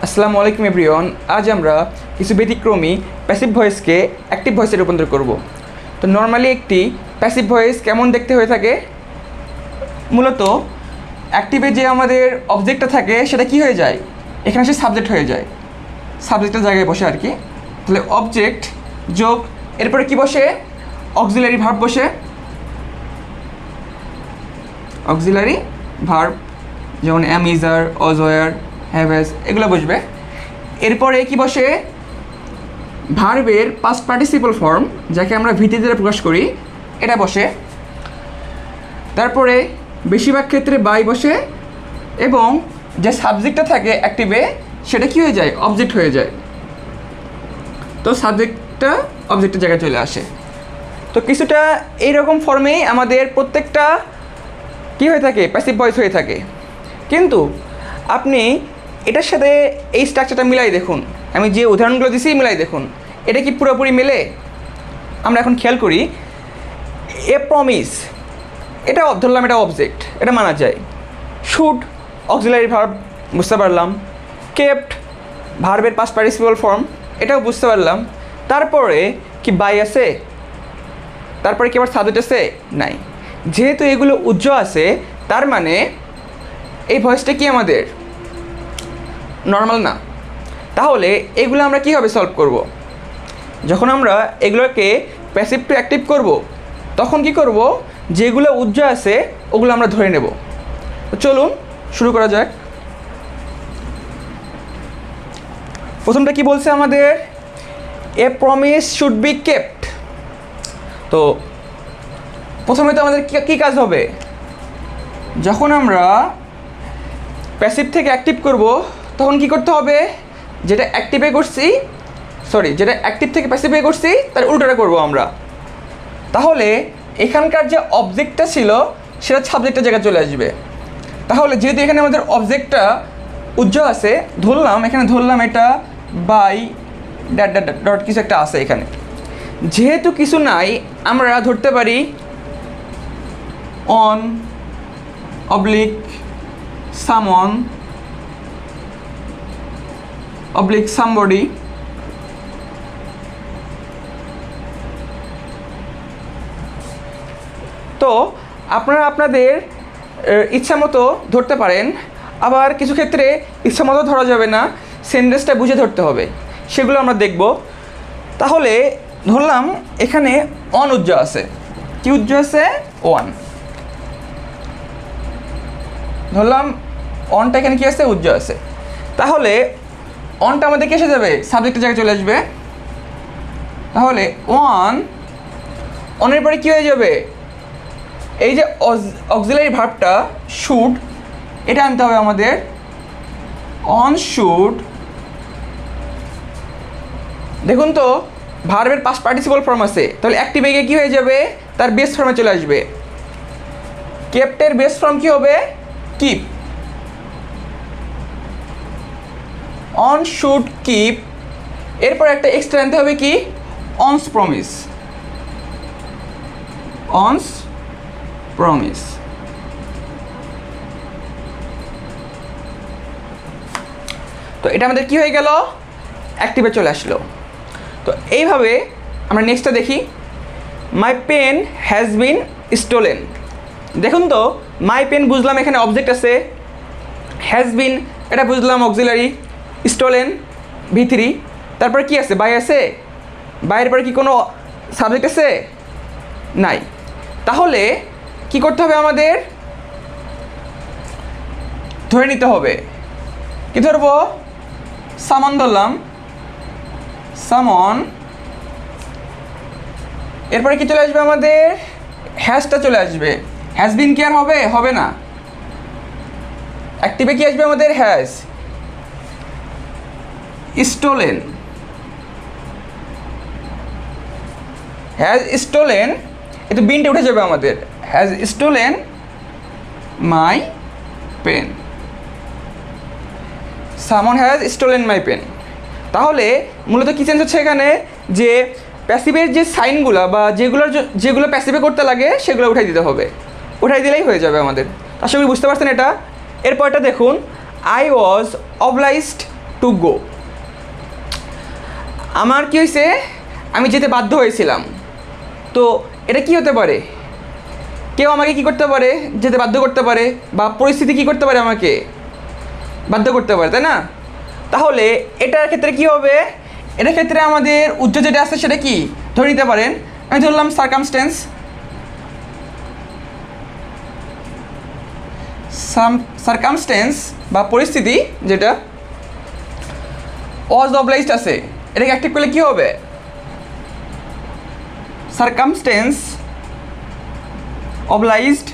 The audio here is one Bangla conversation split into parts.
আসসালামু আলাইকুম এভরিওয়ান। আজ আমরা কিছু ব্যতিক্রমী প্যাসিভ ভয়েসকে অ্যাক্টিভ ভয়েসে রূপান্তর করব। তো নর্মালি একটি প্যাসিভ ভয়েস কেমন দেখতে হয়ে থাকে, মূলত অ্যাক্টিভে যে আমাদের অবজেক্টটা থাকে সেটা কি হয়ে যায়, এখানে সে সাবজেক্ট হয়ে যায়, সাবজেক্টের জায়গায় বসে আর কি। তাহলে অবজেক্ট যোগ এরপরে কি বসে, অক্সিলারি ভার্ব বসে, অক্সিলারি ভার্ব যেমন am, is, are, was, were, have, has এগুলো বসবে। এরপরে কি বসে, ভার্বের পাস্ট পার্টিসিপল ফর্ম যাকে আমরা ভিটি দ্বারা প্রকাশ করি এটা বসে। তারপরে বেশিরভাগ ক্ষেত্রে বাই বসে এবং যে সাবজেক্টটা থাকে অ্যাক্টিভে সেটা কি হয়ে যায়, অবজেক্ট হয়ে যায়। তো সাবজেক্টটা অবজেক্টের জায়গায় চলে আসে। তো কিছুটা এইরকম ফর্মেই আমাদের প্রত্যেকটা কী হয়ে থাকে, প্যাসিভ ভয়েস হয়ে থাকে। কিন্তু আপনি এটার সাথে এই স্ট্রাকচারটা মিলাই দেখুন, আমি যে উদাহরণগুলো দিছি মিলাই দেখুন, এটা কি পুরোপুরি মেলে। আমরা এখন খেয়াল করি, এ প্রমিস এটা ধরলাম এটা অবজেক্ট, এটা মানা যায়। শুড অক্সিলারি ভার্ব বুঝতে পারলাম, কেপ্ট ভার্বের পাস্ট পার্টিসিপল ফর্ম এটাও বুঝতে পারলাম। তারপরে কি বাই আছে, তারপরে কি আবার সাবজেক্ট আছে, নাই। যেহেতু এগুলো উজ্জ্বল আছে তার মানে এই ভয়েসটা কি আমাদের নর্মাল না। তাহলে এগুলো আমরা কীভাবে সলভ করব, যখন আমরা এগুলোকে প্যাসিভ টু অ্যাক্টিভ করব তখন কি করব, যেগুলো উজ্জ্বল আছে ওগুলো আমরা ধরে নেব। তো চলুন শুরু করা যাক। প্রথমটা কি বলছে আমাদের, a promise should be kept. তো প্রথমে তো আমাদের কী কাজ হবে, যখন আমরা প্যাসিভ থেকে অ্যাক্টিভ করব তখন কি করতে হবে, যেটা অ্যাক্টিভে করছি যেটা অ্যাক্টিভ থেকে প্যাসিভে করছি তার উল্টোটা করব আমরা। তাহলে এখানকার যে অবজেক্টটা ছিল সেটা সাবজেক্টের জায়গায় চলে আসবে। তাহলে যেহেতু এখানে আমাদের অবজেক্টটা উজ্জ্বল আছে, ধরলাম এটা বাই ডট কিছু একটা আছে এখানে। যেহেতু কিছু নাই আমরা ধরতে পারি অন অবলিক সামন অবলিক সামবডি। তো আপনারা আপনাদের ইচ্ছা মতো ধরতে পারেন, আবার কিছু ক্ষেত্রে ইচ্ছা মতো ধরা যাবে না, সেন্টেন্সটা বুঝে ধরতে হবে, সেগুলো আমরা দেখব। তাহলে ধরলাম এখানে অন উজ্জ্বল আছে, কি উজ্জ্বল আছে, ওয়ান। ধরলাম অনটা এখানে কী আছে, উজ্জ্বল আছে। তাহলে অনটা আমাদের কি এসে যাবে, সাবজেক্টের জায়গায় চলে আসবে। তাহলে অনের পরে কী হয়ে যাবে, এই যে অক্সিলারি ভার্বটা শুড এটা আনতে হবে আমাদের, অন শুড। দেখুন তো ভার্বের পাস্ট পার্টিসিপল ফর্ম আছে, তাহলে অ্যাক্টিভ এগিয়ে কী হয়ে যাবে, তার বেস ফর্মে চলে আসবে। কেপ্টের বেস ফর্ম কী হবে, কিপ। অন শুড কিপ, এরপর একটা এক্সট্রা আনতে হবে কি, অনস প্রমিস। অনস প্রমিস। তো এটা আমাদের কি হয়ে গেল, অ্যাক্টিভে চলে আসলো। তো এইভাবে আমরা নেক্সটটা দেখি, my pen has been stolen. দেখুন তো মাই পেন বুঝলাম এখানে অবজেক্ট আছে, হ্যাজ বিন এটা বুঝলাম অক্সিলারি, স্টোলেন V3, তারপরে কি আছে, বাই আছে, বাইরের পরে কি কোনো সাবজেক্ট আছে, নাই। তাহলে কি করতে হবে আমাদের, ধরে নিতে হবে। কি ধরবো, সামন ধরলাম, সামন। এরপরে কি চলে আসবে আমাদের, হ্যাজটা চলে আসবে। হ্যাজ বিন কি আর হবে, হবে না। অ্যাক্টিভে কি আসবে আমাদের, হ্যাজ। স্টোলেন, হ্যাজ স্টোলেন, এ তো বিনটা উঠে যাবে আমাদের, has stolen my pen. Someone has stolen my pen. তাহলে মূলত কী চেঞ্জ হচ্ছে এখানে, যে প্যাসিভের যে সাইনগুলো বা যেগুলো প্যাসিভে করতে লাগে সেগুলো উঠাই দিতে হবে, উঠাই দিলেই হয়ে যাবে আমাদের। আশা করি বুঝতে পারছেন এটা। এরপরটা দেখুন, I was obliged to go. আমার কি হয়েছে, আমি যেতে বাধ্য হয়েছিলাম। তো এটা কি হতে পারে, কেউ আমাকে কি করতে পারে, যেতে বাধ্য করতে পারে, বা পরিস্থিতি কি করতে পারে, আমাকে বাধ্য করতে পারে, তাই না? তাহলে এটার ক্ষেত্রে কি হবে, এটার ক্ষেত্রে আমাদের উজ্জ্ব যেটা আছে সেটা কি ধরে নিতে পারেন। আমি ধরলাম সার্কামস্টেন্স, সার্কামস্টেন্স বা পরিস্থিতি যেটা ওয়াজ অবলাইজড আছে, এটাকে অ্যাক্টিভ করলে কি হবে, সার্কামস্টেন্স অবলাইজড,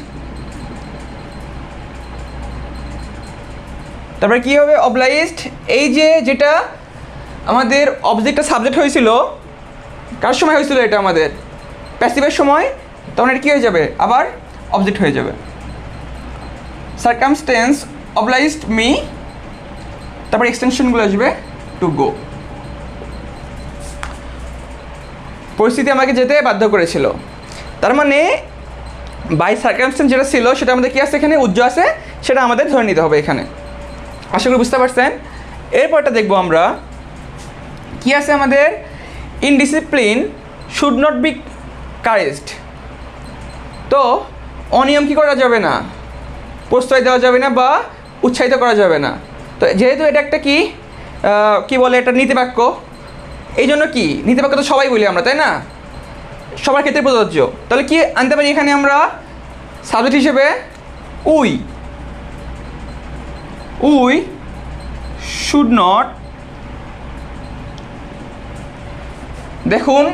তারপরে কী হবে অবলাইজড। এই যে যেটা আমাদের অবজেক্টটা সাবজেক্ট হয়েছিল, কার সময় হয়েছিল এটা আমাদের প্যাসিভের সময়, তখন এটা কী হয়ে যাবে, আবার অবজেক্ট হয়ে যাবে। সার্কামস্টেন্স অবলাইজড মি, তারপর এক্সটেনশনগুলো আসবে টু গো। পরিস্থিতি আমাকে যেতে বাধ্য করেছিল, তার মানে বাই সার্কামস্টেন্স যেটা ছিল সেটা আমাদের কী আছে, এখানে উজ্জ্ব আছে, সেটা আমাদের ধরে নিতে হবে এখানে। আশা করি বুঝতে পারছেন। এরপরটা দেখবো আমরা কী আছে আমাদের, ইনডিসিপ্লিন শুড নট বি কারেজড। তো অনিয়ম কী করা যাবে না, প্রশ্রয় দেওয়া যাবে না বা উৎসাহিত করা যাবে না। তো যেহেতু এটা একটা কি বলে, এটা নীতিবাক্য, এই জন্য কি নীতিবাক্য তো সবাই বলি আমরা, তাই না, সবার ক্ষেত্রে প্রযোজ্য। তাহলে কি আনতে পারি এখানে আমরা সাবজেক্ট হিসেবে, উই শুড নট। দেখুন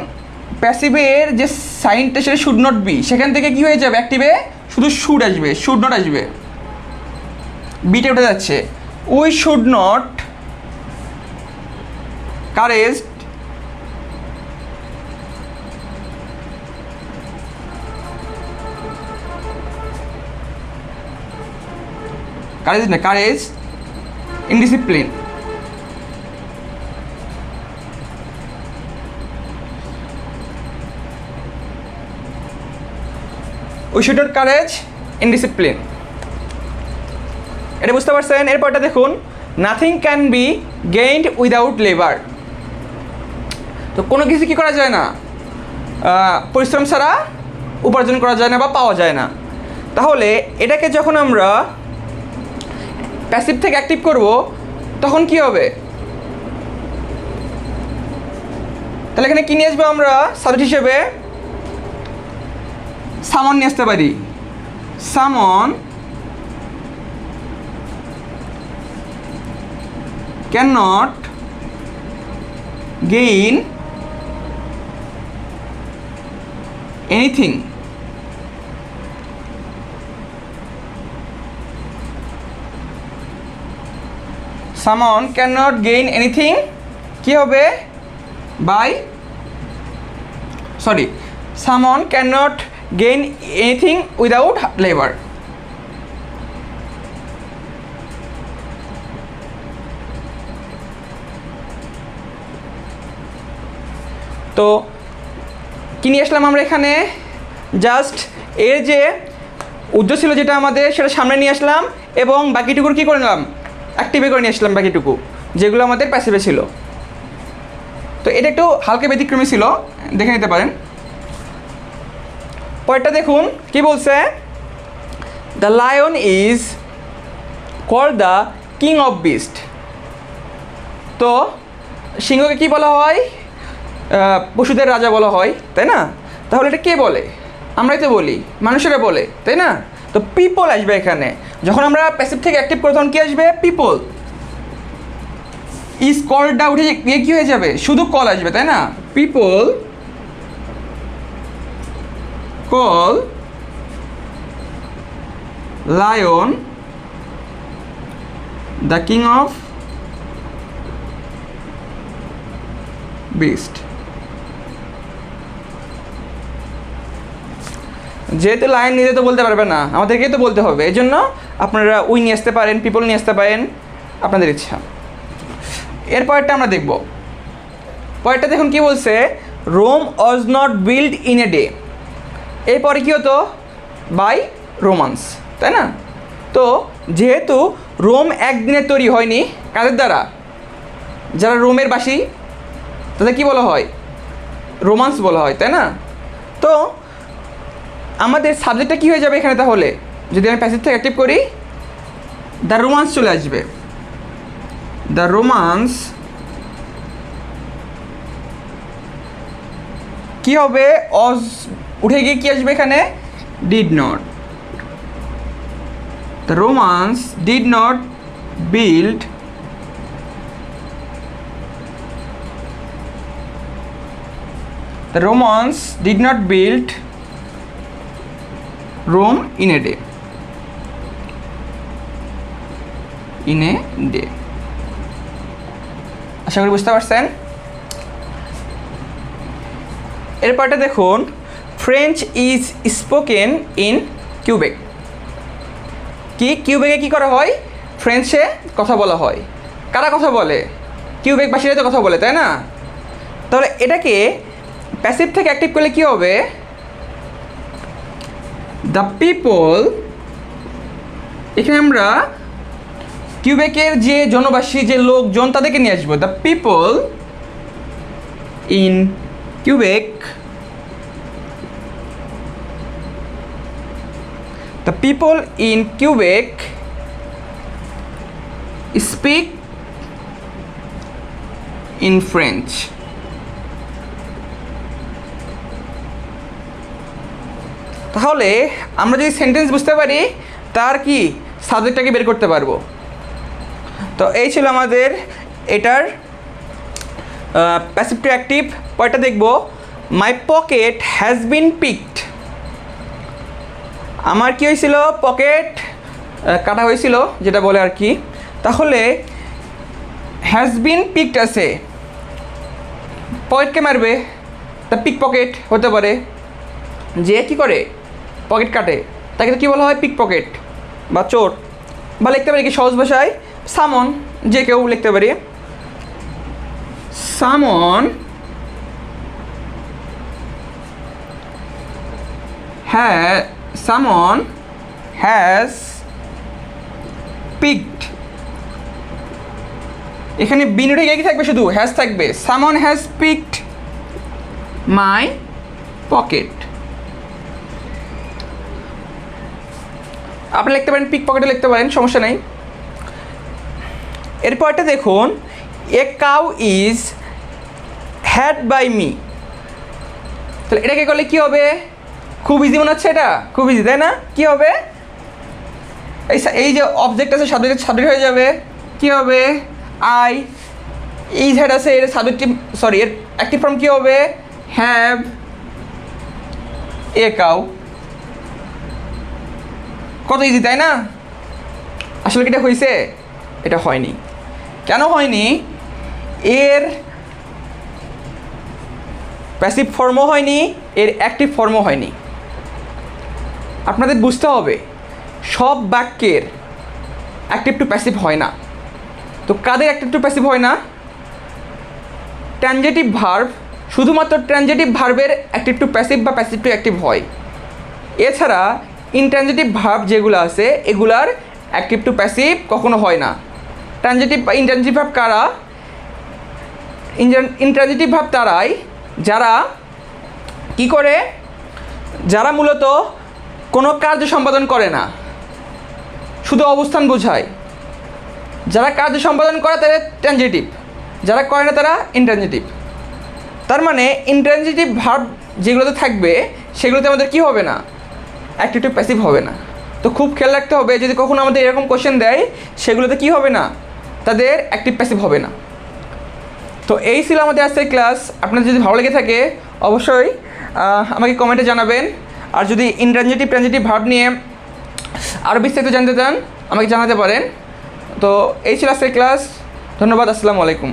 প্যাসিভের যে সাইনটা সেটা শুড নট বি, সেখান থেকে কি হয়ে যাবে, অ্যাক্টিভে শুধু শুড আসবে, শুড নট আসবে, বিটা উঠে যাচ্ছে। We should not encouraged encourage indiscipline. We should not encourage indiscipline, এটা বুঝতে পারছেন। এরপরটা দেখুন, nothing can be gained without labour. তো কোনো কিছু কী করা যায় না, পরিশ্রম ছাড়া উপার্জন করা যায় না বা পাওয়া যায় না। তাহলে এটাকে যখন আমরা প্যাসিভ থেকে অ্যাক্টিভ করব তখন কি হবে, তাহলে এখানে কী নিয়ে আসবো আমরা সাবজেক্ট হিসেবে, সামন নিয়ে আসতে পারি। সামন can not gain anything someone cannot gain anything কি হবে someone cannot gain anything without labor। তো কি নিয়ে আসলাম আমরা এখানে, জাস্ট এর যে উদ্দেশ্য ছিল যেটা আমাদের সেটা সামনে নিয়ে আসলাম, এবং বাকিটুকুর কী করে নিলাম, অ্যাক্টিভে করে নিয়ে আসলাম বাকিটুকু যেগুলো আমাদের প্যাসিভে ছিল। তো এটা একটু হালকা ব্যতিক্রমী ছিল, দেখে নিতে পারেন। পরেরটা দেখুন কি বলছে, the lion is called the king of beast. তো সিংহকে কি বলা হয়, পশুদের রাজা বলা হয়, তাই না? তাহলে এটা কে বলে, আমরাই তো বলি, মানুষেরা বলে, তাই না? তো পিপল আসবে এখানে, যখন আমরা প্যাসিভ থেকে অ্যাক্টিভ করব তখন কী আসবে, পিপল। ইজ কলটা উঠে গিয়ে কী হয়ে যাবে, শুধু কল আসবে, তাই না? People call lion the king of beast. যেহেতু লায়ন নিজে তো বলতে পারবে না, আমাদেরকেই তো বলতে হবে, এই জন্য আপনারা উই নিয়ে আসতে পারেন, পিপল নিয়ে আসতে পারেন, আপনাদের ইচ্ছা। এরপরটা আমরা দেখব, পরেরটা দেখুন কি বলছে, Rome was not build in a day. এরপরে কী হতো, বাই রোমান্স, তাই না? তো যেহেতু রোম একদিনে তৈরি হয়নি, কাদের দ্বারা, যারা রোমের বাসী তাদের কি বলা হয়? রোমান্স বলা হয়, তাই না? তো আমাদের সাবজেক্টটা কী হয়ে যাবে এখানে তাহলে? যদি আমি প্যাসিভ থেকে অ্যাক্টিভ করি, দ্য রোমান্স চলে আসবে। দ্য রোমান্স কি হবে? অজ উঠে গিয়ে কি আসবে এখানে? Did not. The romance did not build The Romans did not build Rome in a day. In a day. আশা করি বুঝতে পারছেন। এরপরটা দেখুন, French is spoken in Quebec. কি কিউবেকে কি করা হয়? ফ্রেঞ্চে কথা বলা হয়। কারা কথা বলে? কিউবেকবাসীরা তো কথা বলে, তাই না? তাহলে এটাকে প্যাসিভ থেকে অ্যাক্টিভ করলে কি হবে? দ্য পিপল, এখানে আমরা কিউবেকের যে জনবাসী, যে লোকজন, তাদেরকে নিয়ে আসবো। The people in Quebec, the people in Quebec speak in French. তাহলে আমরা যদি সেন্টেন্স বুঝতে পারি, তার কি সাবজেক্টটাকে বের করতে পারবো। তো এই ছিল আমাদের এটার প্যাসিভ টু অ্যাক্টিভ। পরেরটা দেখব, my pocket has been picked. আমার কি হয়েছিল? পকেট কাটা হয়েছিল, যেটা বলে আর কি। তাহলে হ্যাজ বিন পিকড আছে, পকেটকে মারবে, তা পিক পকেট হতে পারে। যে কি করে? পকেট কাটে, তাকে তো কী বলা হয়? পিক পকেট বা চোর। বা লিখতে পারি কি সহজ ভাষায়? সামন, যে কেউ লিখতে পারি। Someone has picked. এখানে বিন উঠে গিয়ে কি থাকবে? শুধু হ্যাজ থাকবে। Someone has picked my pocket. আপনি লিখতে পারেন পিক পকেটে লিখতে পারেন, সমস্যা নেই। এরপরটা দেখুন, a cow is had by me. তাহলে এটাকে করলে কী হবে? খুব ইজি মনে হচ্ছে, এটা খুব ইজি, তাই না? কী হবে? এই যে অবজেক্ট আছে, সাবজেক্ট হয়ে যাবে। কী হবে? আই। ইজ হ্যাড আছে, এর সাবজেক্টিভ, সরি, এর অ্যাক্টিভ ফর্ম কী হবে? Have a cow. কত ইজি, তাই না? আসলে কি এটা হয়েছে? এটা হয়নি। কেন হয়নি? এর প্যাসিভ ফর্মও হয়নি, এর অ্যাক্টিভ ফর্মও হয়নি। আপনাদের বুঝতে হবে, সব বাক্যের অ্যাক্টিভ টু প্যাসিভ হয় না। তো কাদের অ্যাক্টিভ টু প্যাসিভ হয় না? ট্রানজিটিভ ভার্ব, শুধুমাত্র ট্রানজিটিভ ভার্বের অ্যাক্টিভ টু প্যাসিভ বা প্যাসিভ টু অ্যাক্টিভ হয়। এছাড়া ইনট্রানজিটিভ ভার্ব যেগুলো আছে, এগুলার অ্যাক্টিভ টু প্যাসিভ কখনো হয় না। ট্রানজিটিভ বা ইনট্রানজিটিভ ভার্ব কারা? ইনট্রানজিটিভ ভার্ব তারাই যারা কি করে? যারা মূলত কোনো কার্য সম্পাদন করে না, শুধু অবস্থান বোঝায়। যারা কার্য সম্পাদন করে তারা ট্রানজিটিভ, যারা করে না তারা ইনট্রানজিটিভ। তার মানে ইনট্রানজিটিভ ভার্ব যেগুলোতে থাকবে, সেগুলোতে আমাদের কি হবে না? অ্যাক্টিভ টু প্যাসিভ হবে না। তো খুব খেয়াল রাখতে হবে, যদি কখনো আমাদের এরকম কোশ্চেন দেয়, সেগুলোতে কি হবে না? তাদের অ্যাক্টিভ প্যাসিভ হবে না। তো এই ছিল আমাদের আজকের ক্লাস। আপনাদের যদি ভালো লেগে থাকে অবশ্যই আমাকে কমেন্টে জানাবেন। আর যদি ইনট্রানজিটিভ ট্রানজিটিভ ভার্ব নিয়ে আরও বিস্তারিত জানতে চান, আমাকে জানাতে পারেন। তো এই ছিল আজকের ক্লাস। ধন্যবাদ। আসসালামু আলাইকুম।